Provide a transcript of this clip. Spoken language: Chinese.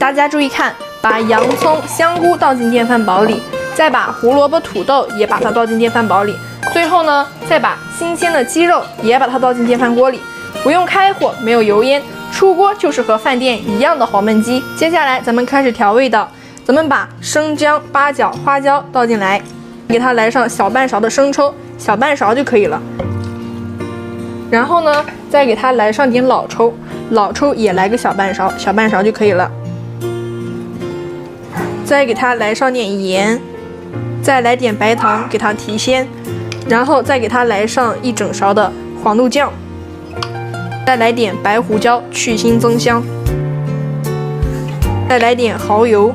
大家注意看，把洋葱、香菇倒进电饭煲里，再把胡萝卜、土豆也把它倒进电饭煲里，最后呢，再把新鲜的鸡肉也把它倒进电饭锅里，不用开火，没有油烟，出锅就是和饭店一样的黄焖鸡。接下来咱们开始调味道，咱们把生姜、八角、花椒倒进来，给它来上小半勺的生抽，小半勺就可以了。然后呢，再给它来上点老抽，老抽也来个小半勺，小半勺就可以了。再给它来上点盐，再来点白糖给它提鲜，然后再给它来上1整勺的黄豆酱，再来点白胡椒去腥增香，再来点蚝油。